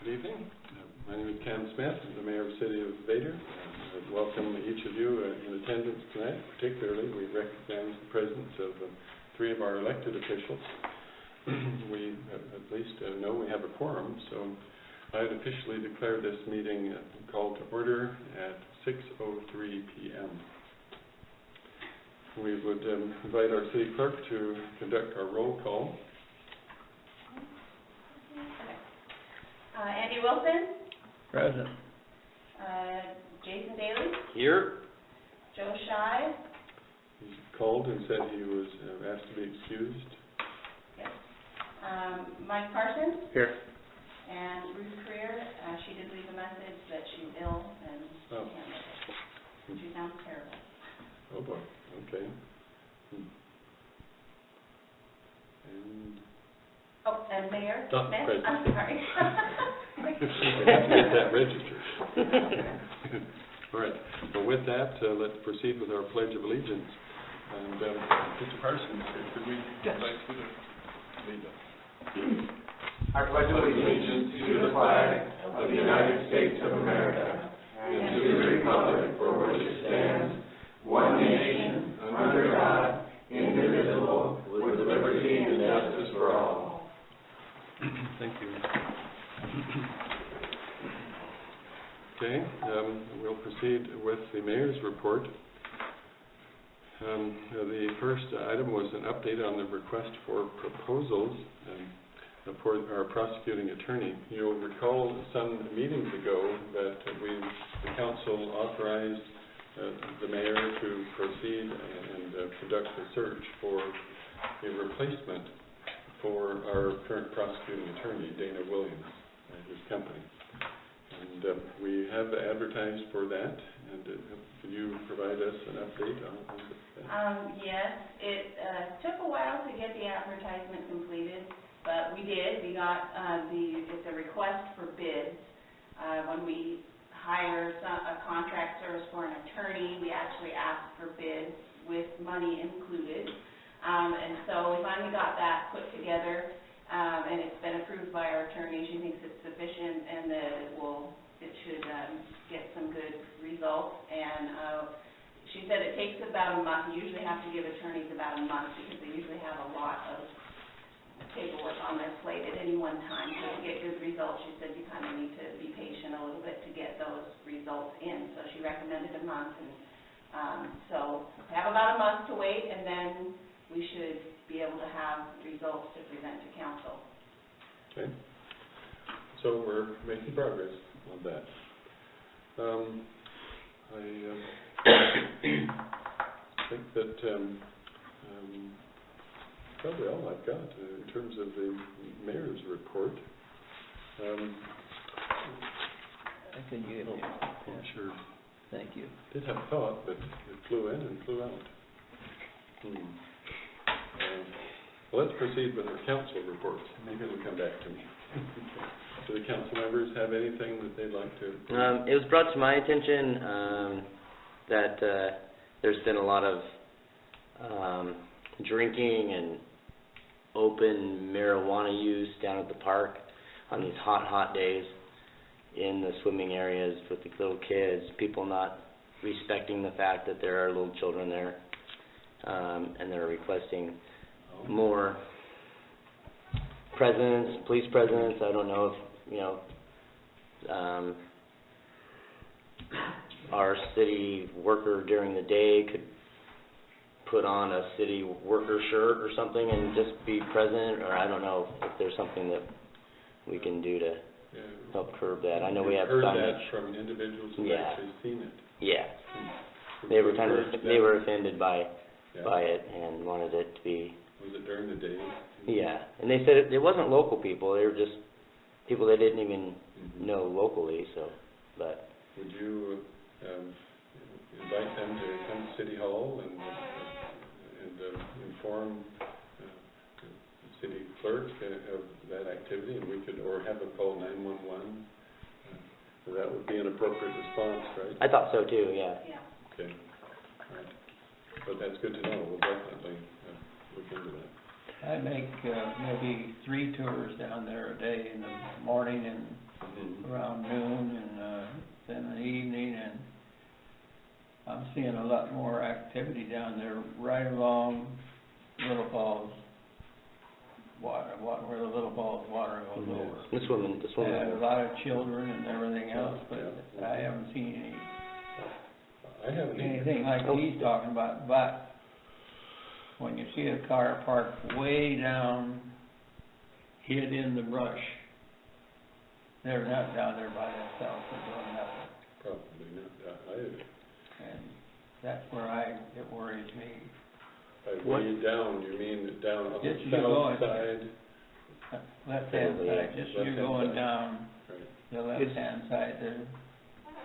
Good evening. My name is Ken Smith. I'm the Mayor of the City of Vader. I welcome each of you in attendance tonight. Particularly, we recognize the presence of three of our elected officials. We at least know we have a quorum, so I'd officially declare this meeting called to order at 6:03 p.m. We would invite our city clerk to conduct our roll call. Andy Wilson. Present. Jason Daly. Here. Joe Shy. He's called and said he was asked to be excused. Yes. Mike Parsons. Here. And Ruth Creer. She did leave a message that she's ill and she can't make it. She sounds terrible. Oh boy. Okay. And Mayor Not Smith. present. I'm sorry. we have to get that registered. All right. Well, with that, let's proceed with our Pledge of Allegiance. And Mr. Parsons, could we invite you to lead us? I pledge allegiance to the flag of the United States of America and to the republic for which it stands, one nation, under God, indivisible, with liberty and justice for all. Thank you. Okay, we'll proceed with the Mayor's report. The first item was an update on the request for proposals for our prosecuting attorney. You'll recall some meetings ago that the council authorized the mayor to proceed and conduct a search for a replacement for our current prosecuting attorney, Dana Williams, and his company. And we have advertised for that, and could you provide us an update on that? Yes, it took a while to get the advertisement completed, but we did. We got it's a request for bids. When we hire a contract service for an attorney, we actually ask for bids with money included. And so we finally got that put together, and it's been approved by our attorney. She thinks it's sufficient and that it should get some good results. And she said it takes about a month. You usually have to give attorneys about a month because they usually have a lot of paperwork on their plate at any one time. So to get good results, she said you kind of need to be patient a little bit to get those results in. So she recommended a month, and so we have about a month to wait, and then we should be able to have results to present to council. Okay. So we're making progress on that. I think that probably all I've got in terms of the mayor's report. I can give you. Yeah, sure. Thank you. Did have a thought, but it flew in and flew out. Well, let's proceed with our council reports. Maybe it'll come back to me. Do the council members have anything that they'd like to? It was brought to my attention that there's been a lot of drinking and open marijuana use down at the park on these hot days in the swimming areas with the little kids, people not respecting the fact that there are little children there, and they're requesting more police presence. I don't know if, our city worker during the day could put on a city worker shirt or something and just be present, or I don't know if there's something that we can do to help curb that. I know we have heard signage. That from individuals who've actually seen it. Yeah. They were offended by it and wanted it to be. Was it during the day? Yeah, and they said it wasn't local people. They were just people they didn't even know locally. So, but would you invite them to come to City Hall and inform the city clerk of that activity, and we could, or have them call 911? That would be an appropriate response, right? I thought so too. Yeah. Yeah. Okay. All right. But that's good to know. We'll definitely look into that. I make, maybe 3 tours down there a day, in the morning and around noon, and, then in the evening, and I'm seeing a lot more activity down there, right along Little Falls water, where the Little Falls water goes over. The swimming. And a lot of children and everything else, but I haven't seen anything like he's talking about. But when you see a car parked way down, hid in the brush, they're not down there by themselves, they're doing nothing. Probably not either. And that's where it worries me. By way down, you mean down on the Just you going, south side? left-hand side, just you're going down Right. the left-hand side there.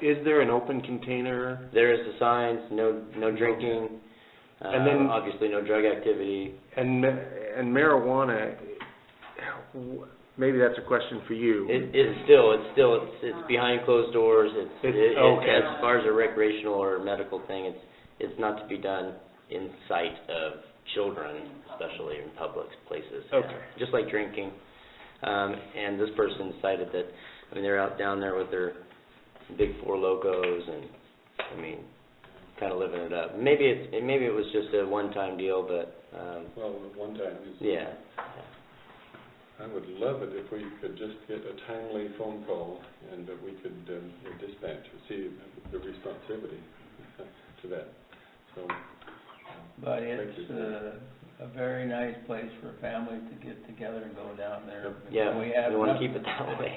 Is there an open container? There is the signs, no drinking, And then- obviously no drug activity. And marijuana, maybe that's a question for you. It's behind closed doors. Okay. As far as a recreational or medical thing, it's not to be done in sight of children, especially in public places. Okay. Yeah. Just like drinking. And this person cited that, I mean, they're out down there with their big Four Locos and, I mean, kind of living it up. Maybe it was just a one-time deal, but, Well, one time is. yeah. I would love it if we could just get a timely phone call and that we could dispatch, see the responsibility to that. So, But thank it's you. a very nice place for families to get together and go down there. Yeah, We have we want to nothing. keep it that way.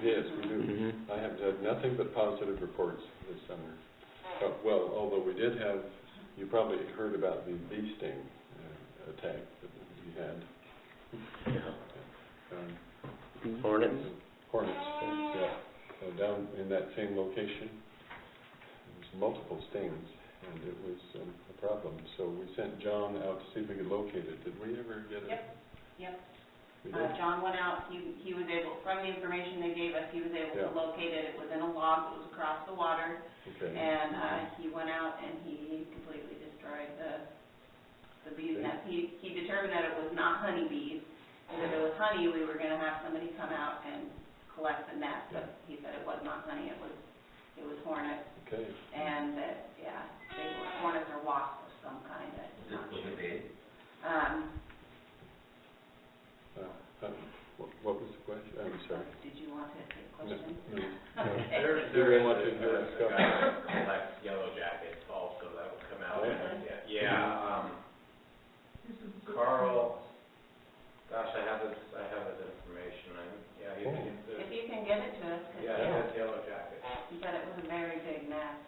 Yes, we do. Mhm. I have had nothing but positive reports this summer. Well, although we did have, you probably heard about the bee sting attack that we had. Hornets? Hornets, yeah. Down in that same location, there was multiple stings, and it was a problem. So we sent John out to see if we could locate it. Did we ever get it? Yep. We did? John went out, he was able, from the information they gave us, he was able to locate it. It was in a log that was across the water, Okay. and he went out and he completely destroyed the bee's nest. He determined that it was not honeybees, and if it was honey, we were going to have somebody come out and collect the nest, but he said it was not honey, it was hornets, Okay. and that, they were hornets or wasps of some kind, I'm not sure. What was the question? I'm sorry. Did you want to take a question? No. Okay. There is a guy who collects yellow jackets also that would come out. Carl, gosh, I have his information, If you can get it to us, 'cause he has yellow jackets. he said it was a very big nest.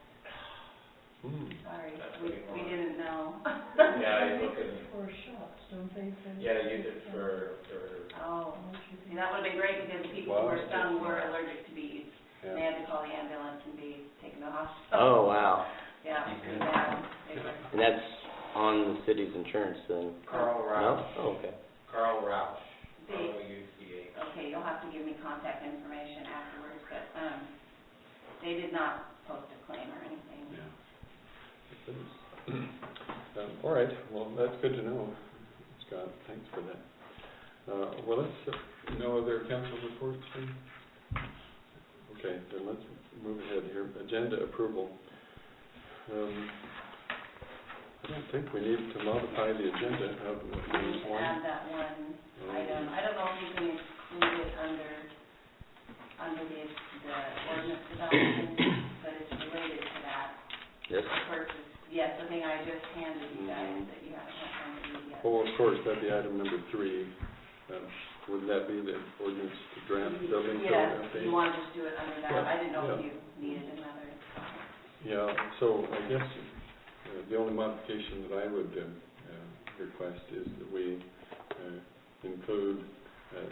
Sorry, That's we what he wanted. didn't know. Yeah, he's looking, For shots, don't they? use it for, Oh, see, that would've been great because the people who were stung were allergic to bees. Yeah. They had to call the ambulance and be taken to the hospital. Oh, wow. Yeah, it was pretty bad. They were- And that's on the city's insurance then? Carl No? Roush. Oh, okay. Carl Roush, They- R-O-U-C-H. Okay, you'll have to give me contact information afterwards, but, they did not post a claim or anything. Yeah. All right, well, that's good to know, Scott, thanks for that. Well, no other council reports then? Okay, then let's move ahead here. Agenda approval. I don't think we need to modify the agenda. We need to add that one item. I don't know if you can include it under the ordinance development, but it's related to that. Yes. The purchase, yes, the thing I just handed you guys that you haven't had time to read yet. Oh, of course, that'd be item number 3. Would that be the ordinance to draft building code Yes, update? you want to just do it under that. I didn't know if Yeah. you needed another. Yeah, so I guess the only modification that I would request is that we include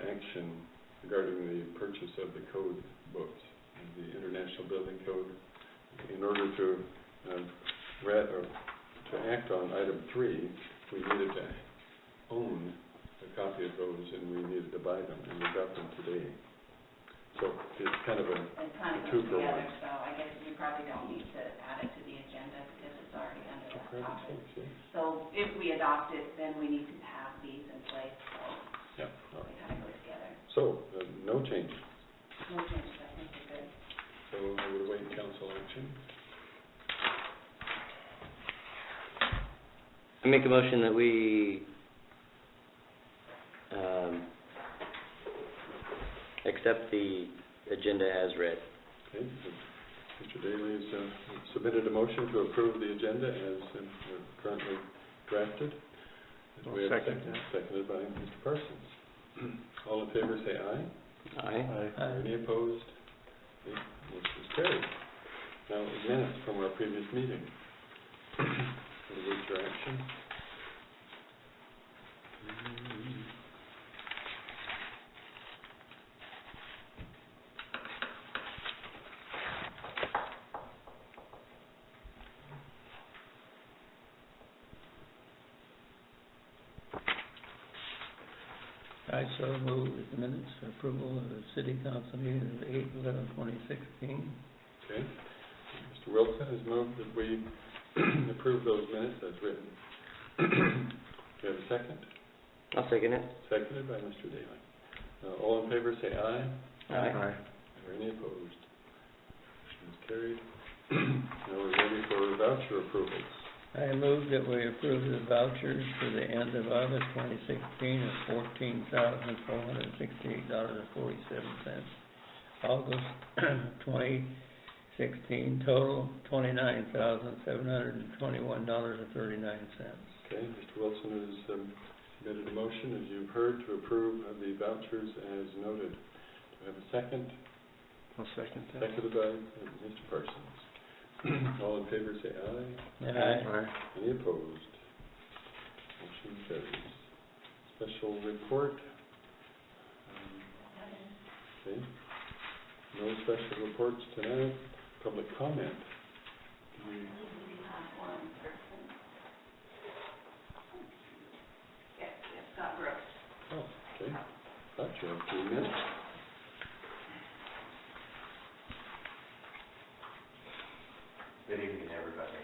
action regarding the purchase of the code books, the International Building Code. In order to act on item 3, we needed to own a copy of those, and we needed to buy them, and we got them today. So it's kind of It kind of a goes two-for-one. together, so I guess we probably don't need to add it to the agenda because it's it's already under For that heaven's topic. sakes, yes. So if we adopt it, then we need to have these in place, so Yeah, all they right. kind of go together. So, no changes. No changes, I think we're good. So I would await council action. I make a motion that we, accept the agenda as read. Okay, Mr. Daly has submitted a motion to approve the agenda as currently drafted. Do we have a Second. Seconded by Mr. Parsons. All in favor say aye. Aye. Any opposed? Okay, motion is carried. Now, minutes from our previous meeting. Any word for action? I so move the minutes for approval of the city council meeting of 8/11/2016. Okay. Mr. Wilson has moved that we approve those minutes as written. Do we have a second? I'll second it. Seconded by Mr. Daly. All in favor say aye. Aye. Are any opposed? Motion is carried. Now we're ready for voucher approvals. I move that we approve the vouchers for the end of August 2016 of $14,468.47. August 2016 total $29,721.39. Okay, Mr. Wilson has submitted a motion, as you've heard, to approve of the vouchers as noted. Do I have a second? I'll second that. Seconded by Mr. Parsons. All in favor say aye. Aye. Any opposed? Motion carries. Special report. Okay. No special reports tonight. Public comment. We do have one person. Yes, Scott Brooks. Oh, okay. Thought you had 3 minutes. Good evening, everybody.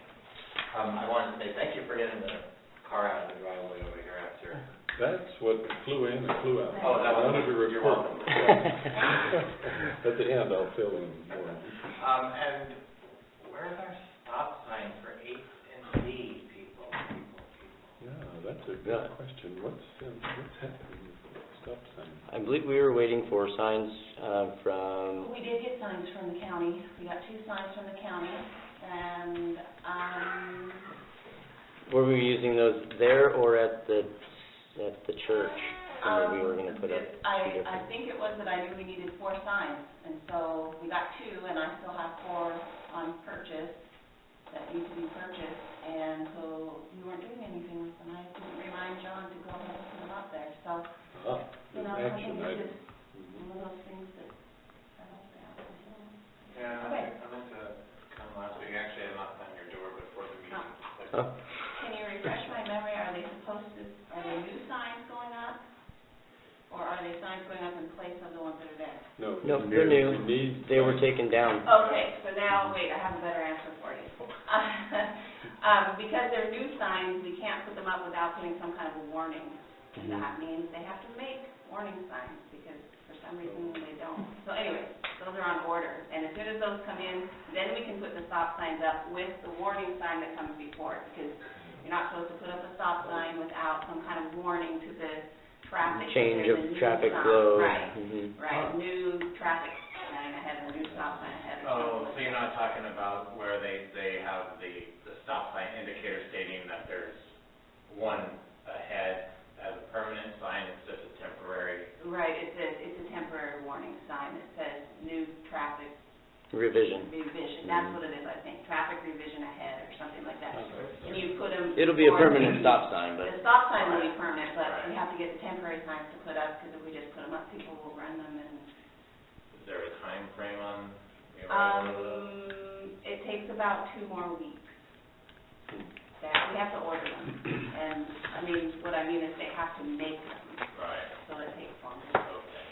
I wanted to say thank you for getting the car out of the driveway over here after. That's what flew in and flew out. Oh, that I was- wanted to you're report. welcome. Yeah. At the end, I'll fill in more. And where's our stop sign for H and D, people? Yeah, that's a good question. What's happening with the stop sign? I believe we were waiting for signs, from, We did get signs from the county. We got 2 signs from the county, and, were we using those there or at the church? Where we were gonna put up two I different. think it was that I knew we needed 4 signs, and so we got 2, and I still have 4 on purchase that need to be purchased, and so we weren't doing anything with them. I didn't remind John to go ahead and put them up there, so, Ah, you the know, action something item. just, one of those things that, I don't know. Yeah, Okay. I meant to come last week. Actually, I knocked on your door before the meeting. Oh, Can you refresh my memory, are they new signs going up? Or are they signs going up in place of the ones that are there? No. no, they're new. We need They were signs. taken down. Okay, so now, wait, I have a better answer for you. Because they're new signs, we can't put them up without putting some kind of a warning. And that means they have to make warning signs, because for some reason they don't. So anyway, those are on order. And as soon as those come in, then we can put the stop signs up with the warning sign that comes before it. Because you're not supposed to put up a stop sign without some kind of warning to the traffic. that Change there's of a new traffic sign. flow. Right, Mhm. right, new traffic sign ahead, or new stop sign ahead. or Oh, something so you're like not talking about where they have the stop sign indicator stating that there's one ahead as a permanent sign, it's just a temporary. that. Right, it's a temporary warning sign that says new traffic Revision. revision. That's what it is, I think, traffic revision ahead or something like that. Uh-huh. And you put them. It'll be a permanent stop sign, The but stop sign will be permanent, but Right. we have to get the temporary signs to put up, because if we just put them up, people will run them and, Is there a time frame on the arrival of those? it takes about 2 more weeks. That, we have to order them. And, I mean, what I mean is they have to make them, Right, so it takes longer. okay.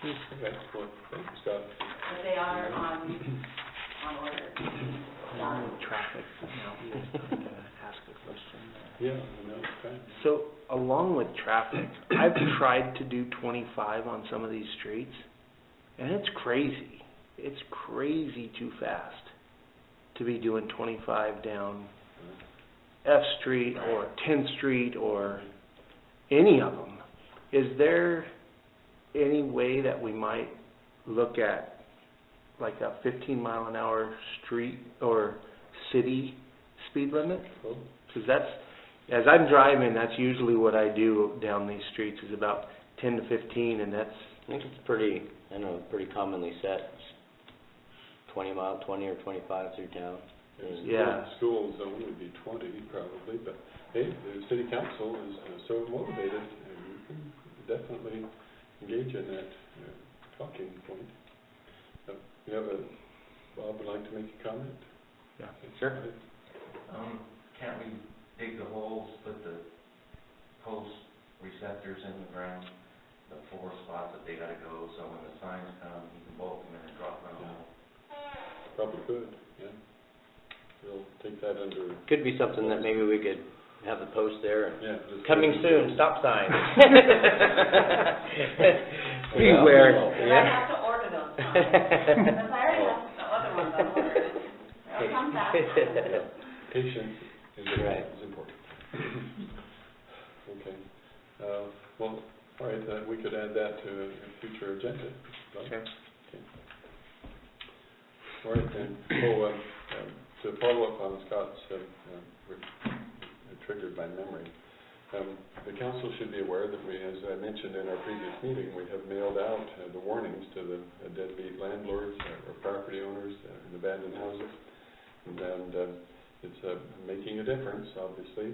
Okay, well, thank you, Scott. But they are on on order. Along with traffic, now we just going to ask a question. Yeah, I know, okay. So, along with traffic, I've tried to do 25 on some of these streets, and it's crazy. It's crazy too fast to be doing 25 down F Street or 10th Street or any of them. Is there any way that we might look at like a 15 mile an hour street or city speed limit? Cool. Because that's, as I'm driving, that's usually what I do down these streets, is about 10 to 15, and that's... I think it's pretty commonly set, 20 or 25 through town. Yeah. School zone would be 20 probably, but hey, the city council is so motivated, and you can definitely engage in that talking point. You have Bob would like to make a comment? Yeah. Sure. Can't we dig the holes, put the post receptors in the ground, the 4 spots that they gotta go, so when the signs come, you can bolt them in and drop them in the hole? Probably could, yeah. We'll take that under... Could be something that maybe we could have the post there. Yeah. Coming soon, stop sign. Beware. I have to order those signs. Because I already have the other ones on order. They'll come back. Patience is Right. important. Okay. Well, all right, we could add that to a future agenda. Okay. All right, then. So, to follow up on Scott's triggered by memory, the council should be aware that we, as I mentioned in our previous meeting, we have mailed out the warnings to the deadbeat landlords or property owners in abandoned houses, and it's making a difference, obviously.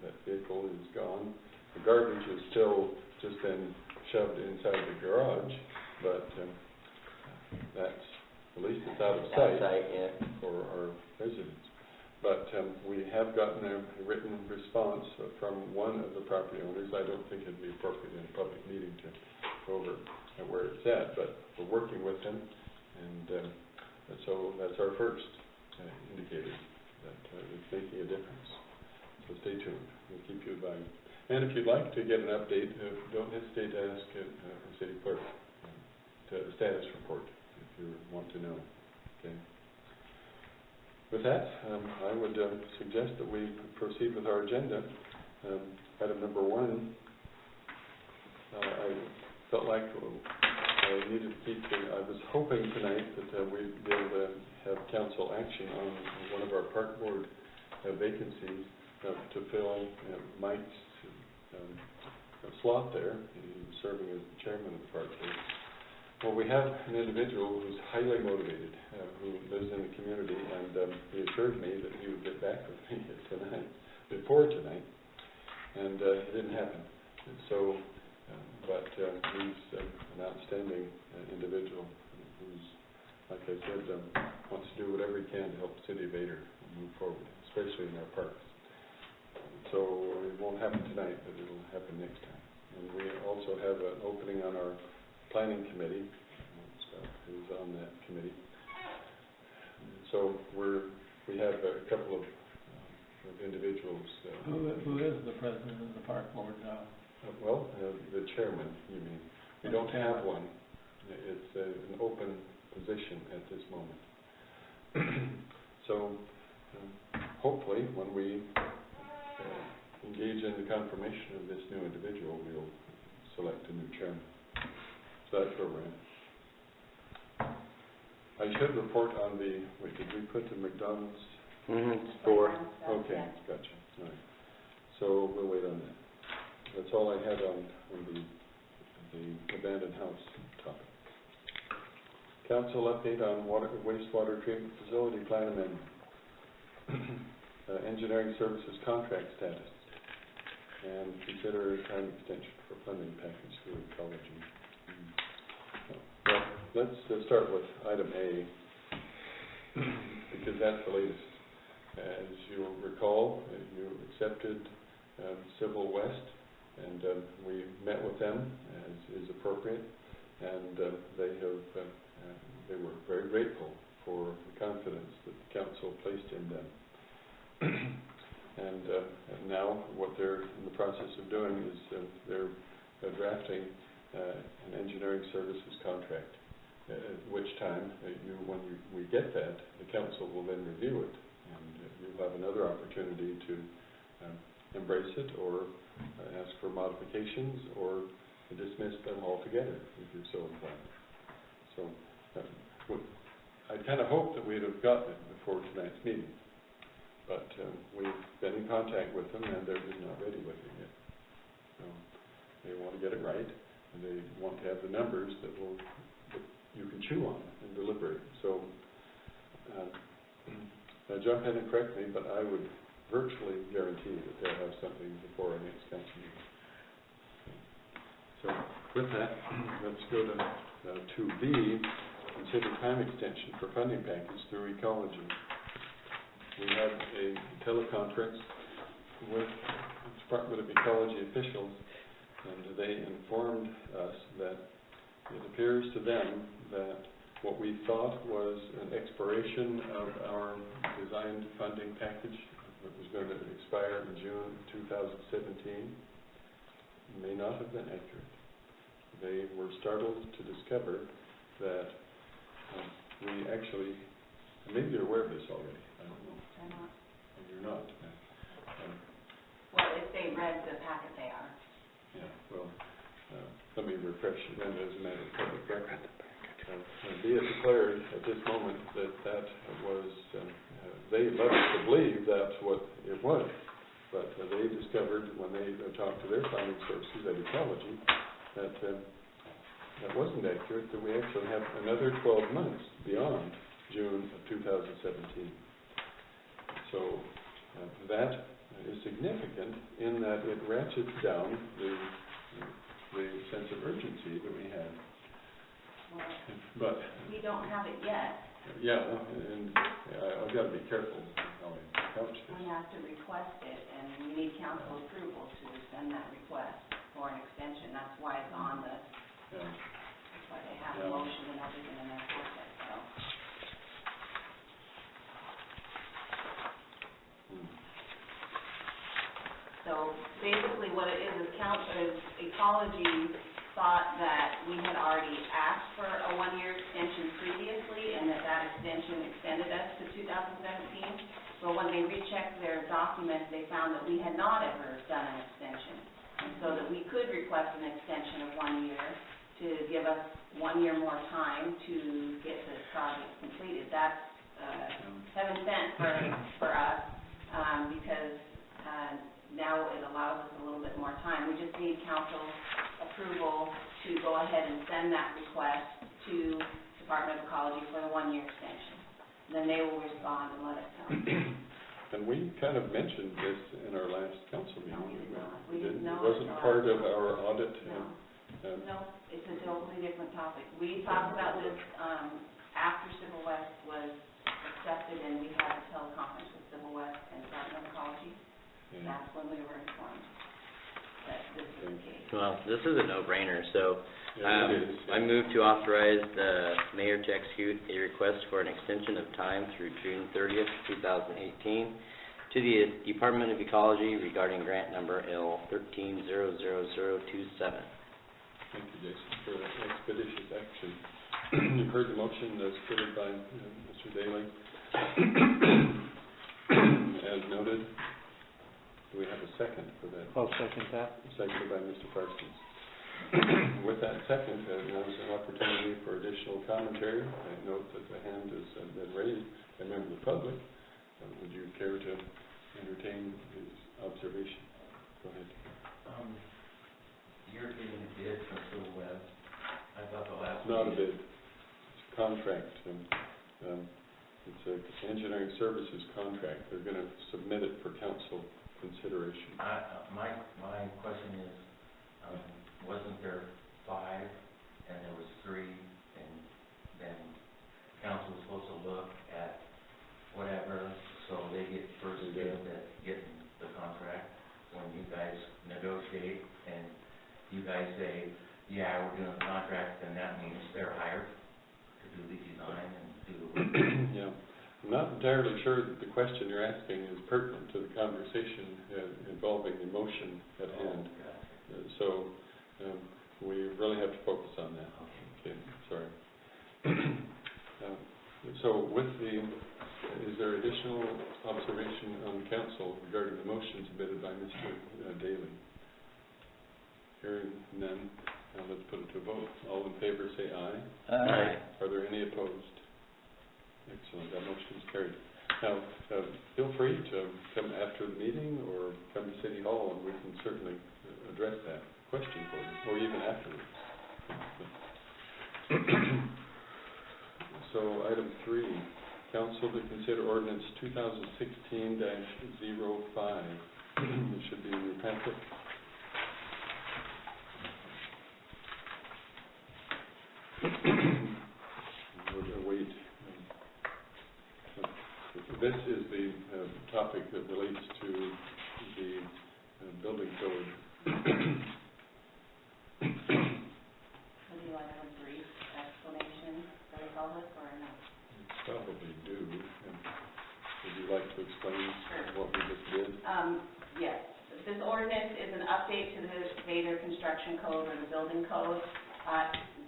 That vehicle is gone. The garbage is still just been shoved inside the garage, but that's, at least it's out of sight for our residents. But we have gotten a written response from one of the property owners. I don't think it'd be appropriate in a public meeting to go over where it's at, but we're working with him, and so that's our first indicator that it's making a difference. So stay tuned. We'll keep you advised. And if you'd like to get an update, don't hesitate to ask our city clerk a status report if you want to know. Okay. With that, I would suggest that we proceed with our agenda. Item number 1, I felt like I needed to keep, I was hoping tonight that we'd be able to have council action on one of our park board vacancies to fill Mike's slot there. He's serving as the chairman of the park board. Well, we have an individual who's highly motivated, who lives in the community, and he assured me that he would get back with me before tonight, and it didn't happen. And so, but he's an outstanding individual who's, like I said, wants to do whatever he can to help the city of Vader move forward, especially in our parks. So it won't happen tonight, but it'll happen next time. And we also have an opening on our planning committee. Scott is on that committee. So we have a couple of individuals. Who is the president of the park board now? Well, the chairman, you mean. We don't have one. It's an open position at this moment. So hopefully when we engage in the confirmation of this new individual, we'll select a new chairman. So that's where we're at. I should report on the, did we put the McDonald's? It's 4. Okay, gotcha. All right. So we'll wait on that. That's all I had on the abandoned house topic. Council update on wastewater treatment facility plan amendment. Engineering services contract status. And consider time extension for funding package through ecology. Well, let's start with item A, because that's the latest. As you'll recall, you accepted Civil West, and we met with them as is appropriate, and they were very grateful for the confidence that the council placed in them. And now what they're in the process of doing is they're drafting an engineering services contract, at which time when we get that, the council will then review it, and you'll have another opportunity to embrace it or ask for modifications or dismiss them altogether if you're so inclined. So I kind of hoped that we'd have gotten it before tonight's meeting, but we've been in contact with them and they're just not ready with it yet. So they want to get it right, and they want to have the numbers that you can chew on and deliberate. So now jump in and correct me, but I would virtually guarantee that they'll have something before our next council meeting. So with that, let's go to 2B, consider time extension for funding package through ecology. We had a teleconference with the Department of Ecology officials, and they informed us that it appears to them that what we thought was an expiration of our designed funding package that was going to expire in June 2017 may not have been accurate. They were startled to discover that we actually, maybe you're aware of this already, I don't know. I'm not. Oh, you're not. Well, if they read the packet, they are. Yeah, well, let me refresh then as a matter of public record. Be it declared at this moment that was, they led us to believe that's what it was, but they discovered when they talked to their funding sources at ecology that that wasn't accurate, that we actually have another 12 months beyond June of 2017. So that is significant in that it ratchets down the sense of urgency that we have. Well, but we don't have it yet. Yeah, and I've got to be careful how I couch this. We have to request it, and we need council approval to send that request for an extension. That's why it's on the, that's why they have a motion and everything in their packet, so. So basically what it is ecology thought that we had already asked for a one-year extension previously and that extension extended us to 2017. But when they rechecked their documents, they found that we had not ever done an extension. And so that we could request an extension of 1 year to give us 1 year more time to get this project completed. That's heaven sent for us because now it allows us a little bit more time. We just need council approval to go ahead and send that request to Department of Ecology for the 1 year extension. Then they will respond and let us know. And we kind of mentioned this in our last council meeting. No, we did not. We didn't know it wasn't part of our audit. No, it's a totally different topic. We talked about this after Civil West was accepted, and we had a teleconference with Civil West and Department of Ecology. And that's when we were informed that this is the case. Well, this is a no-brainer, so it is. I move to authorize the mayor to execute a request for an extension of time through June 30th, 2018 to the Department of Ecology regarding grant number L13-00027. Thank you, Jason, for that expeditious action. You've heard the motion submitted by Mr. Daly. As noted, do we have a second for that? I'll second that. Seconded by Mr. Parsons. With that second, now is an opportunity for additional commentary. I note that the hand has been raised by a member of the public. Would you care to entertain his observation? Go ahead. You're getting a bid from Civil West. I thought the last Not a bid. It's a contract. It's an engineering services contract. They're going to submit it for council consideration. My question is, wasn't there 5 and there was 3, and then council was supposed to look at whatever, so they get first dibs at getting the contract when you guys negotiate and you guys say, yeah, we're doing a contract, then that means they're hired to do the design and do the work. Yeah. I'm not entirely sure that the question you're asking is pertinent to the conversation involving the motion at hand. So we really have to focus on that. Okay, sorry. So with is there additional observation on the council regarding the motion submitted by Mr. Daly? Hearing none, let's put it to a vote. All in favor say aye. Aye. Are there any opposed? Excellent, that motion is carried. Now, feel free to come after the meeting or come to City Hall and we can certainly address that question for you, or even afterwards. So, item 3, council to consider ordinance 2016-05. It should be in your packet. We'll wait. This is the topic that relates to the building code. Would you like a brief explanation for the public or no? Probably do. Would you like to explain what we just did? Yes. This ordinance is an update to the Vader construction code or the building code.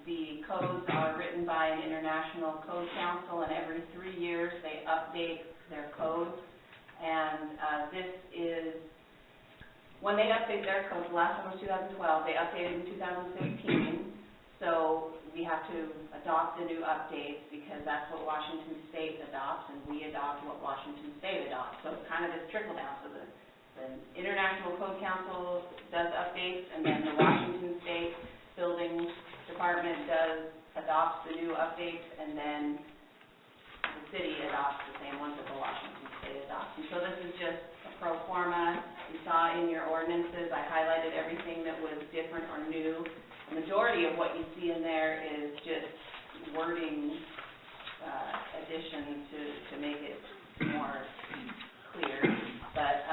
The codes are written by an international code council, and every 3 years they update their codes. And this is, when they update their codes, the last one was 2012, they updated in 2016. So we have to adopt the new updates because that's what Washington State adopts, and we adopt what Washington State adopts. So it's kind of this trickle down. So the International Code Council does updates, and then the Washington State Building Department adopts the new updates, and then the city adopts the same ones that the Washington State adopts. And so this is just a pro forma. You saw in your ordinances, I highlighted everything that was different or new. The majority of what you see in there is just wording additions to make it more clear. But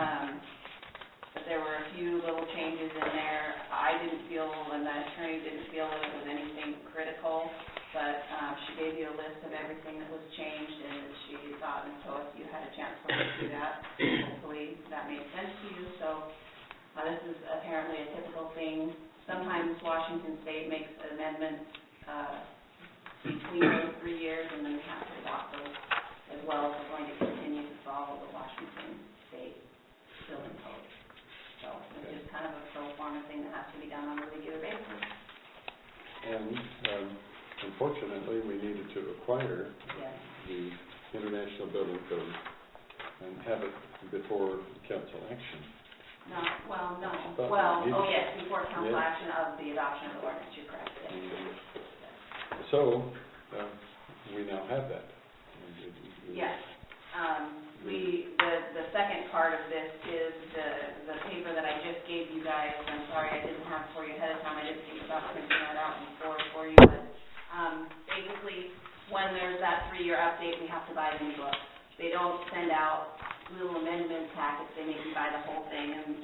there were a few little changes in there. I didn't feel, and the attorney didn't feel that it was anything critical, but she gave you a list of everything that was changed, and she thought, and so if you had a chance to look through that, hopefully that made sense to you. So this is apparently a typical thing. Sometimes Washington State makes amendments between those 3 years, and then we have to adopt those as well if we're going to continue to follow the Washington State building code. So it's just kind of a pro forma thing that has to be done on a regular basis. And unfortunately, we needed to acquire the International Building Code and have it before council action. No, well, no. But Well, oh yes, before council action of the adoption of the ordinance, you're correct. Yes. So, we now have that. Yes. The second part of this is the paper that I just gave you guys. I'm sorry I didn't have it for you ahead of time. I didn't think about printing that out before for you. But basically, when there's that 3-year update, we have to buy the new book. They don't send out little amendment packets. They make you buy the whole thing, and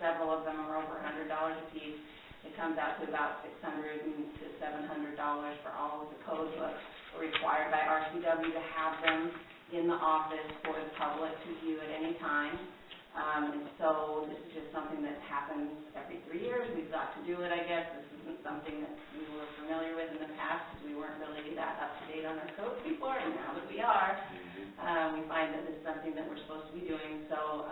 several of them are over $100 a piece. It comes out to about $600 to $700 for all of the code books. We're required by RCW to have them in the office for the public to view at any time. And so this is just something that happens every 3 years. We've got to do it, I guess. This isn't something that we were familiar with in the past because we weren't really that up to date on our codes before, and now that we are, we find that it's something that we're supposed to be doing. So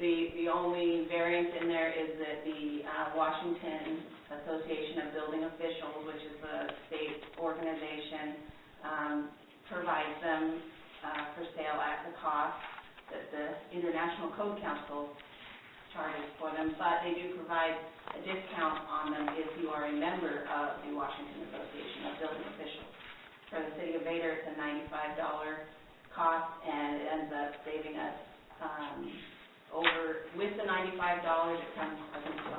the only variance in there is that the Washington Association of Building Officials, which is a state organization, provides them for sale at the cost that the International Code Council charges for them, but they do provide a discount on them if you are a member of the Washington Association of Building Officials. For the city of Vader, it's a $95 cost, and it ends up saving us with the $95, it comes, I think, to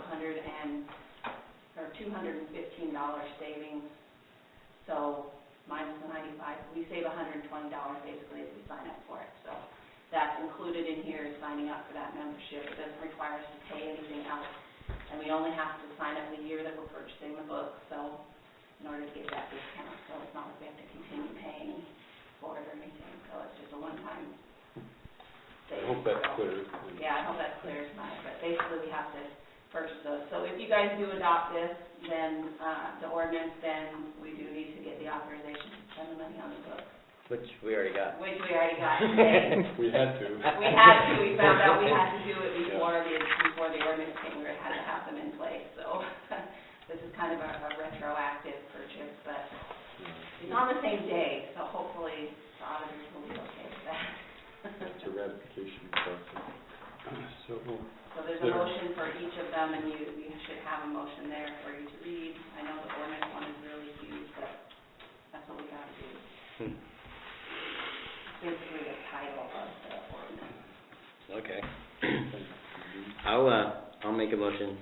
$215 savings. So minus the 95, we save $120 basically if we sign up for it. So that's included in here, signing up for that membership. It doesn't require us to pay anything else, and we only have to sign up the year that we're purchasing the book. So in order to get that discount, so it's not like we have to continue paying for it or anything, so it's just a one-time thing. I hope that's clear. Yeah, I hope that's clear tonight, but basically we have to purchase those. So if you guys do adopt this, then, the ordinance, then we do need to get the authorization to spend the money on the books, Which we already got. which we already got today. We had to. We found out we had to do it before the ordinance came, we had to have them in place, so this is kind of a retroactive purchase, but it's on the same day, so hopefully the auditors will be okay with that. It's a ratification process. So there's a motion for each of them, and you should have a motion there for you to read. I know the ordinance one is really huge, but that's what we gotta do. Basically the title of the ordinance. Okay. I'll make a motion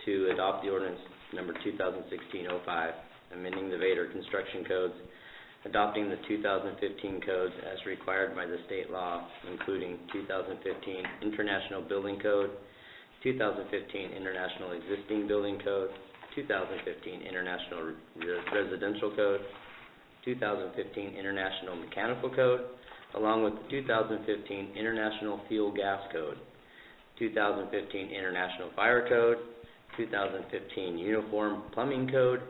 to adopt the ordinance number 2016-05, amending the Vader construction codes, adopting the 2015 codes as required by the state law, including 2015 International Building Code, 2015 International Existing Building Code, 2015 International Residential Code, 2015 International Mechanical Code, along with the 2015 International Fuel Gas Code, 2015 International Fire Code, 2015 Uniform Plumbing Code,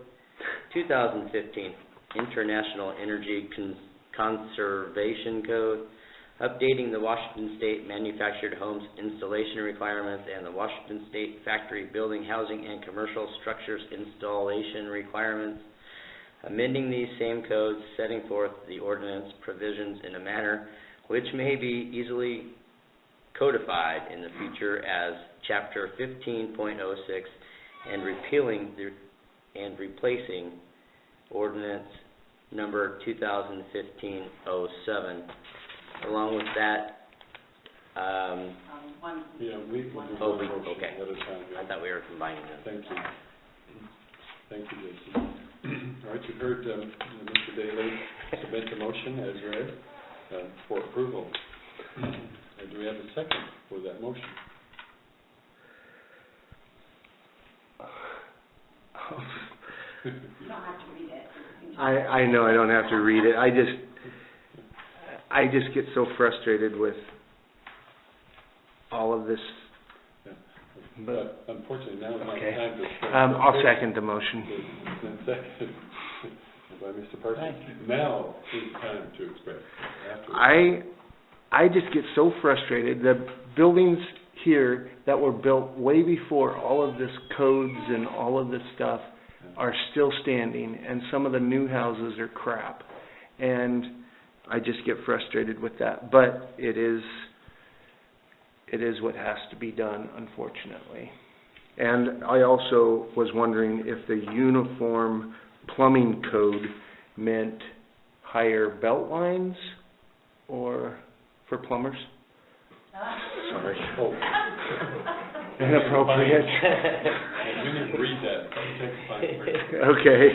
2015 International Energy Conservation Code, updating the Washington State Manufactured Homes Installation Requirements and the Washington State Factory Building, Housing, and Commercial Structures Installation Requirements, amending these same codes, setting forth the ordinance provisions in a manner which may be easily codified in the future as Chapter 15.06 and repealing and replacing Ordinance number 2015-07. Along with that, we can do one motion okay. at a time. I thought we were combining them. Thank you. Thank you, Jason. All right, you've heard Mr. Daly submit the motion as read for approval. Do we have a second for that motion? You don't have to read it. I know I don't have to read it. I just get so frustrated with all of this. Yeah. But unfortunately, now is not the Okay. time to express. I'll second the motion. Then seconded by Mr. Parsons. Now is the time to express. I just get so frustrated. The buildings here that were built way before all of this codes and all of this stuff are still standing, and some of the new houses are crap. And I just get frustrated with that. But it is what has to be done, unfortunately. And I also was wondering if the uniform plumbing code meant higher belt lines or for plumbers. Sorry. Oh. Inappropriate. We need to read that. Take a fine break. Okay.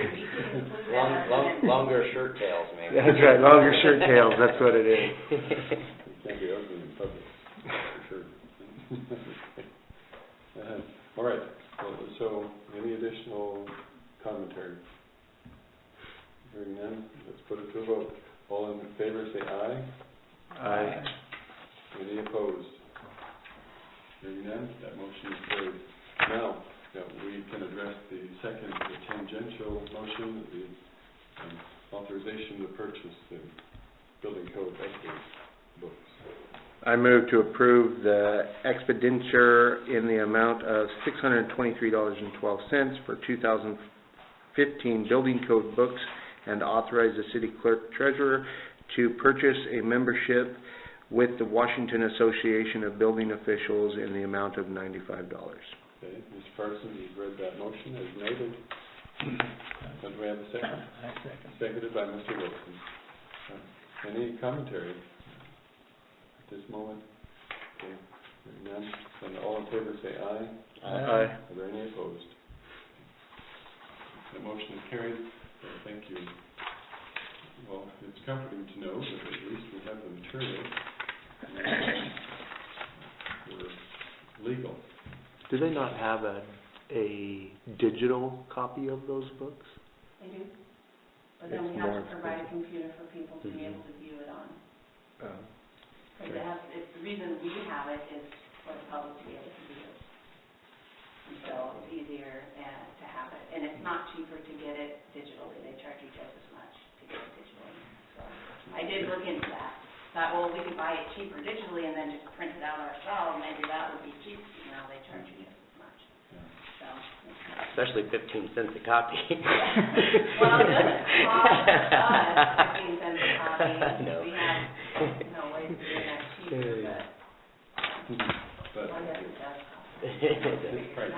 Longer shirt tails, maybe. That's right, longer shirt tails, that's what it is. You can't be ugly in public, for sure. All right, so any additional commentary? Hearing none, let's put it to a vote. All in favor say aye. Aye. Any opposed? Hearing none, that motion is carried. Now, we can address the second, the tangential motion, the authorization to purchase the building code update books. I move to approve the expenditure in the amount of $623.12 for 2015 building code books and authorize the city clerk treasurer to purchase a membership with the Washington Association of Building Officials in the amount of $95. Okay, Mr. Parsons, you've read that motion as noted. Do we have a second? I second. Seconded by Mr. Wilson. Any commentary at this moment? Okay, hearing none. Then all in favor say aye. Aye. Are there any opposed? The motion is carried. Thank you. Well, it's comforting to know that at least we have the material. We're legal. Do they not have a digital copy of those books? They do. But then we It's have more to provide a expensive. computer for people to be able to view it on. Oh. Because it's the reason we have it is for the public to be able to view it. And so it's easier to have it. And it's not cheaper to get it digitally. They charge you just as much to get it digitally. So I did look into that. Thought, well, we could buy it cheaper digitally and then just print it out ourselves. Maybe that would be cheap. Now they charge you just as much. So Especially 15 cents a copy. well, it doesn't cost us 15 cents a copy. No. We have ways of doing that cheaper, but I guess it does cost. It's pricey.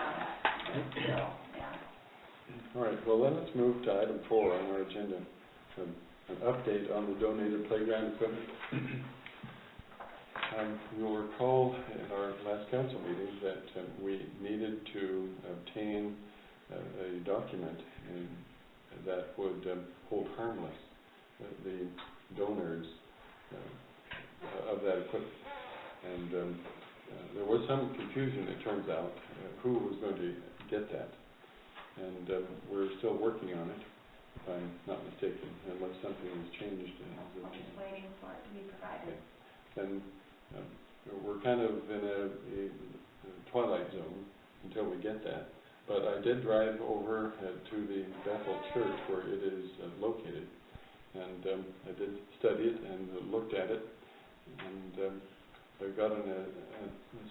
Still, yeah. All right, well, then let's move to item 4 on our agenda, an update on the donated playground equipment. You'll recall in our last council meeting that we needed to obtain a document that would hold harmless the donors of that equipment. And there was some confusion, it turns out, who was going to get that. And we're still working on it, if I'm not mistaken, unless something has changed. I'm just waiting for it to be provided. And we're kind of in a twilight zone until we get that. But I did drive over to the Bethel Church where it is located, and I did study it and looked at it, and I got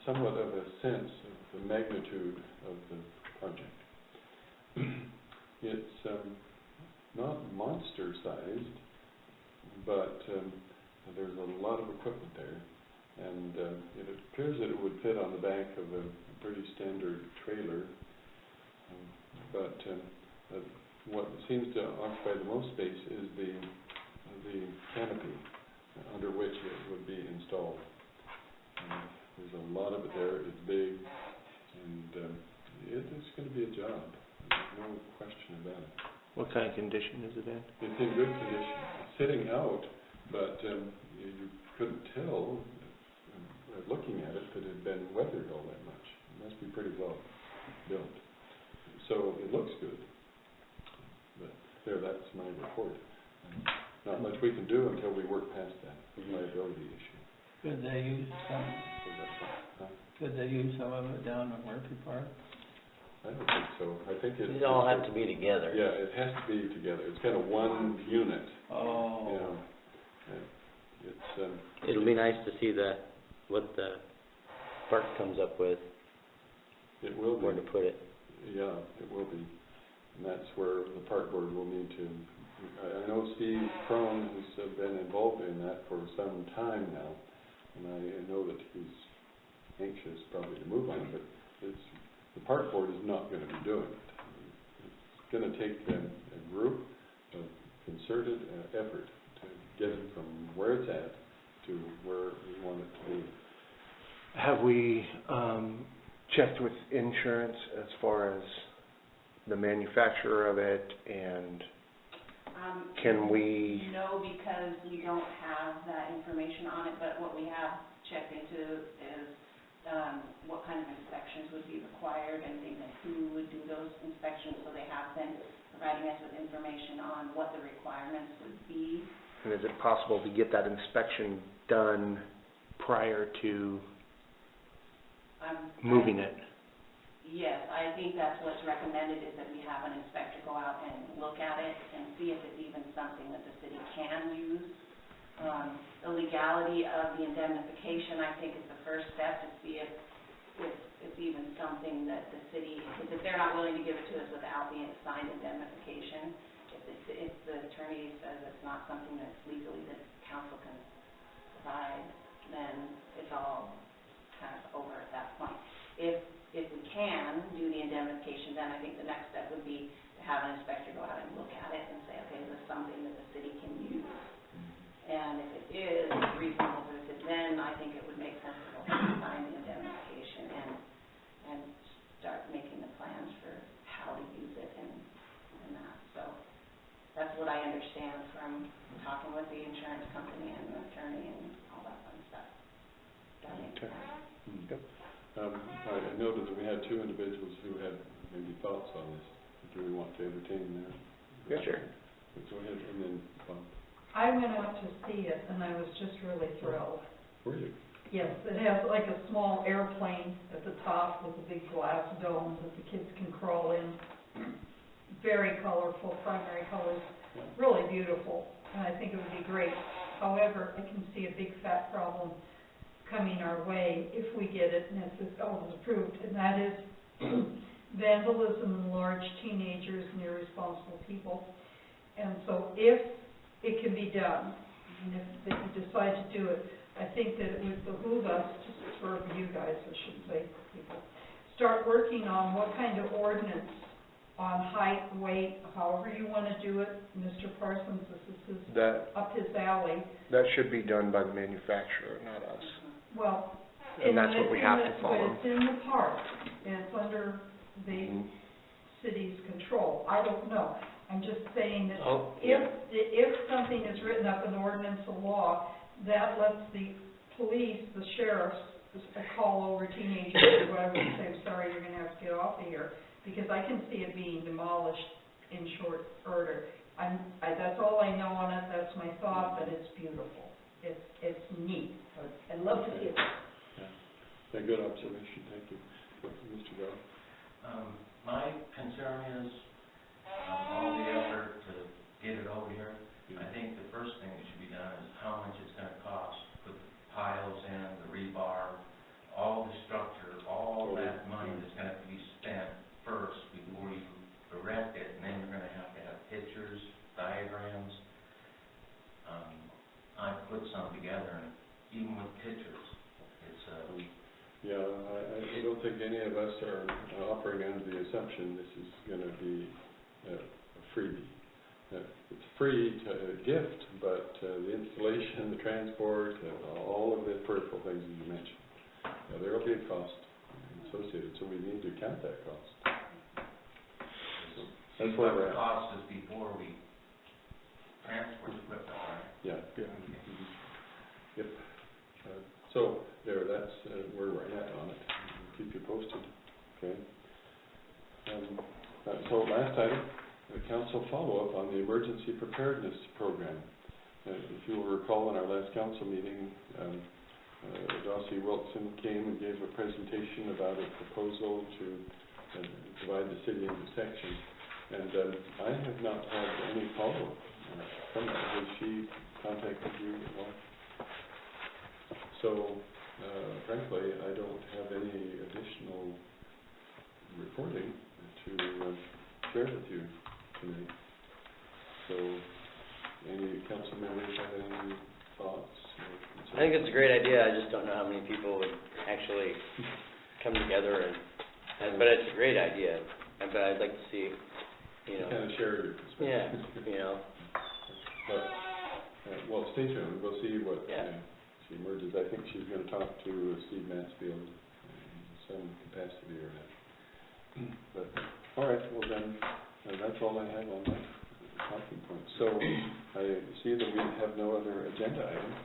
somewhat of a sense of the magnitude of the project. It's not monster-sized, but there's a lot of equipment there. And it appears that it would fit on the back of a pretty standard trailer. But what seems to occupy the most space is the canopy under which it would be installed. There's a lot of it there. It's big, and it's going to be a job. There's no question about it. What kind of condition is it in? It's in good condition. It's sitting out, but you couldn't tell looking at it that it had been weathered all that much. It must be pretty well built. So it looks good. But there, that's my report. Not much we can do until we work past that liability issue. Could they use some of it down in Murphy Park? I don't think so. I think It all have to be together. Yeah, it has to be together. It's kind of one unit. Oh. You know. It's It'll be nice to see what the park comes up with, it will be. where to put it. Yeah, it will be. And that's where the park board will need to. I know Steve Crone has been involved in that for some time now, and I know that he's anxious probably to move on it, but the park board is not going to be doing it. It's going to take a group of concerted effort to get it from where it's at to where we want it to be. Have we checked with insurance as far as the manufacturer of it, and can we... No, because we don't have that information on it, but what we have checked into is what kind of inspections would be required and things, and who would do those inspections, so they have been providing us with information on what the requirements would be. And is it possible to get that inspection done prior to moving it? Yes, I think that's what's recommended, is that we have an inspector go out and look at it and see if it's even something that the city can use. The legality of the indemnification, I think, is the first step to see if it's even something that the city, if they're not willing to give it to us without the signed indemnification. If the attorney says it's not something that's legally that council can provide, then it's all kind of over at that point. If we can do the indemnification, then I think the next step would be to have an inspector go out and look at it and say, okay, is this something that the city can use? And if it is reasonable, then I think it would make sense to go ahead and sign the indemnification and start making the plans for how to use it and that. So that's what I understand from talking with the insurance company and the attorney and all that fun stuff. Does that make sense? Yep. I noted that we had two individuals who had maybe thoughts on this. Do we want to entertain their Yeah. Sure. Go ahead, and then, I went out to see it, and I was just really thrilled. were you? Yes, it has like a small airplane at the top with a big glass dome that the kids can crawl in. Very colorful, primary colors, really beautiful, and I think it would be great. However, I can see a big fat problem coming our way if we get it and if this all is approved, and that is vandalism in large teenagers and irresponsible people. And so if it can be done, and if they decide to do it, I think that it would behoove us, for you guys, I should say, people, start working on what kind of ordinance on height, weight, however you want to do it. Mr. Parsons, this is up his alley. That should be done by the manufacturer, not us. Well, And that's what we have to follow. But it's in the park, and it's under the city's control. I don't know. I'm just saying that if something is written up in ordinance or law, that lets the police, the sheriffs, call over teenagers or whatever and say, I'm sorry, you're going to have to get off of here, because I can see it being demolished in short order. That's all I know on it. That's my thought, but it's beautiful. It's neat. I'd love to see it. Yeah, good observation, thank you. Mr. Garrett? My concern is, all the effort to get it over here, I think the first thing that should be done is how much it's gonna cost, put the piles in, the rebar, all the structure, all that money that's gonna be spent first before you erect it, and then you're gonna have pictures, diagrams. I put some together, and even with pictures, it's Yeah, I don't think any of us are operating under the assumption this is going to be a freebie. It's free to gift, but the installation, the transport, all of the peripheral things that you mentioned, there will be a cost associated, so we need to count that cost. So that's where we're at. The cost is before we transport equipment, right? Yeah. Yep. So that's where we're at on it. We'll keep you posted. Okay. So last item, the council follow-up on the emergency preparedness program. If you will recall, in our last council meeting, Dossie Wilson came and gave a presentation about a proposal to divide the city into sections. And I have not had any follow-up from that. Has she contacted you at all? So, frankly, I don't have any additional reporting to share with you tonight. So, any council members have any thoughts? I think it's a great idea. I just don't know how many people would actually come together but it's a great idea. But I'd like to see, kind of share your perspective. Yeah, But, well, stay tuned. We'll see what she emerges. I think she's going to talk to Steve Mansfield in some capacity or that. But, all right, well then, that's all I have on that talking point. So, I see that we have no other agenda items.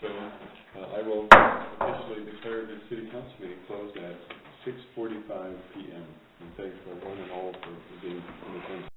So, I will officially declare the city council meeting closed at 6:45 p.m. And thank one and all for being in attendance.